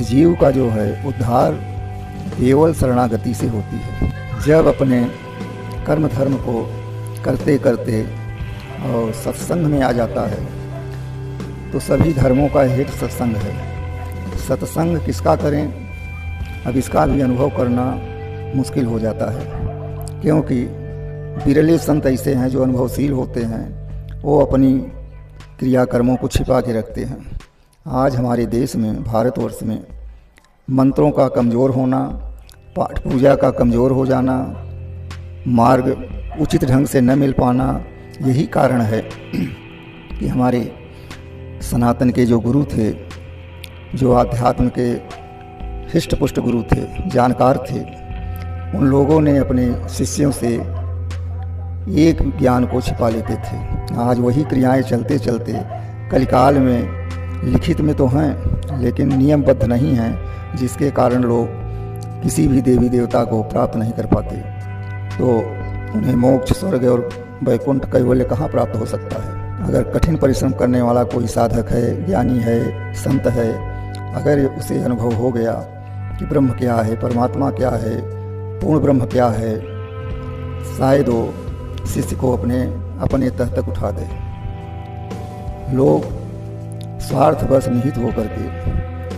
जीव का जो है उद्धार केवल शरणागति से होती है। जब अपने कर्म धर्म को करते करते और सत्संग में आ जाता है तो सभी धर्मों का हेतु सत्संग है। सत्संग किसका करें, अब इसका भी अनुभव करना मुश्किल हो जाता है, क्योंकि बिरले संत ऐसे हैं जो अनुभवशील होते हैं, वो अपनी क्रियाकर्मों को छिपा के रखते हैं। आज हमारे देश में, भारतवर्ष में मंत्रों का कमज़ोर होना, पाठ पूजा का कमज़ोर हो जाना, मार्ग उचित ढंग से न मिल पाना, यही कारण है कि हमारे सनातन के जो गुरु थे, जो आध्यात्म के हिष्ट पुष्ट गुरु थे, जानकार थे, उन लोगों ने अपने शिष्यों से एक ज्ञान को छिपा लेते थे। आज वही क्रियाएं चलते चलते कलिकाल में लिखित में तो हैं लेकिन नियमबद्ध नहीं हैं, जिसके कारण लोग किसी भी देवी देवता को प्राप्त नहीं कर पाते। तो उन्हें मोक्ष, स्वर्ग और वैकुंठ कैवल्य कहाँ प्राप्त हो सकता है। अगर कठिन परिश्रम करने वाला कोई साधक है, ज्ञानी है, संत है, अगर उसे अनुभव हो गया कि ब्रह्म क्या है, परमात्मा क्या है, पूर्ण ब्रह्म क्या है, शायद वो शिष्य को अपने तह तक उठा दे। लोग स्वार्थवश निहित होकर के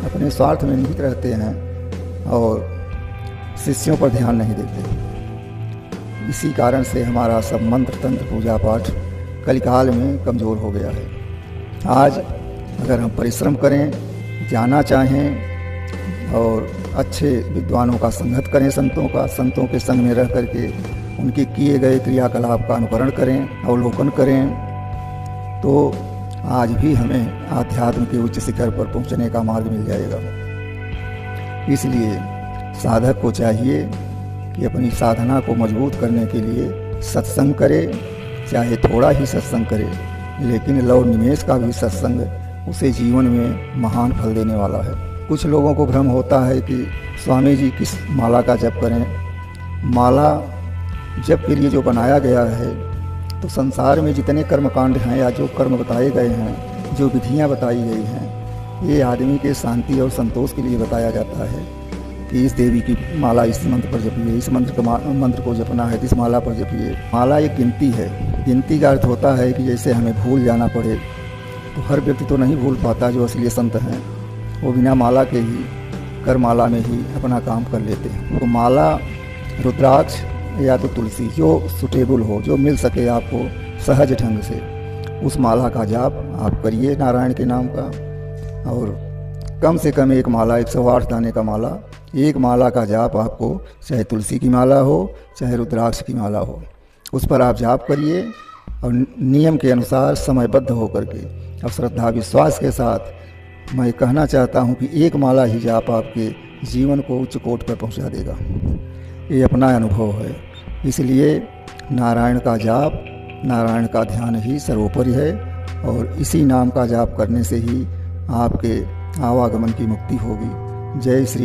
अपने स्वार्थ में निहित रहते हैं और शिष्यों पर ध्यान नहीं देते। इसी कारण से हमारा सब मंत्र तंत्र पूजा पाठ कलिकाल में कमज़ोर हो गया है। आज अगर हम परिश्रम करें, जाना चाहें और अच्छे विद्वानों का संगत करें, संतों के संग में रह करके उनके किए गए क्रियाकलाप का अनुकरण करें, अवलोकन करें, तो आज भी हमें आध्यात्म के उच्च शिखर पर पहुंचने का मार्ग मिल जाएगा। इसलिए साधक को चाहिए कि अपनी साधना को मजबूत करने के लिए सत्संग करे, चाहे थोड़ा ही सत्संग करे, लेकिन लव निमेष का भी सत्संग उसे जीवन में महान फल देने वाला है। कुछ लोगों को भ्रम होता है कि स्वामी जी किस माला का जप करें। माला जप के लिए जो बनाया गया है, तो संसार में जितने कर्मकांड हैं या जो कर्म बताए गए हैं, जो विधियां बताई गई हैं, ये आदमी के शांति और संतोष के लिए बताया जाता है कि इस देवी की माला इस मंत्र पर जपिए, इस मंत्र को जपना है, इस माला पर जपिए। माला एक गिनती है। गिनती का अर्थ होता है कि जैसे हमें भूल जाना पड़े, तो हर व्यक्ति तो नहीं भूल पाता। जो असली संत हैं वो बिना माला के ही करमाला में ही अपना काम कर लेते हैं। तो माला रुद्राक्ष या तो तुलसी, जो सुटेबल हो, जो मिल सके आपको सहज ढंग से, उस माला का जाप आप करिए नारायण के नाम का। और कम से कम एक माला, 108 दाने का माला, एक माला का जाप आपको, चाहे तुलसी की माला हो चाहे रुद्राक्ष की माला हो, उस पर आप जाप करिए और नियम के अनुसार समयबद्ध होकर के और श्रद्धा विश्वास के साथ मैं कहना चाहता हूँ कि एक माला ही जाप आपके जीवन को उच्च कोट पर पहुँचा देगा। ये अपना अनुभव है। इसलिए नारायण का जाप, नारायण का ध्यान ही सर्वोपरि है और इसी नाम का जाप करने से ही आपके आवागमन की मुक्ति होगी। जय श्री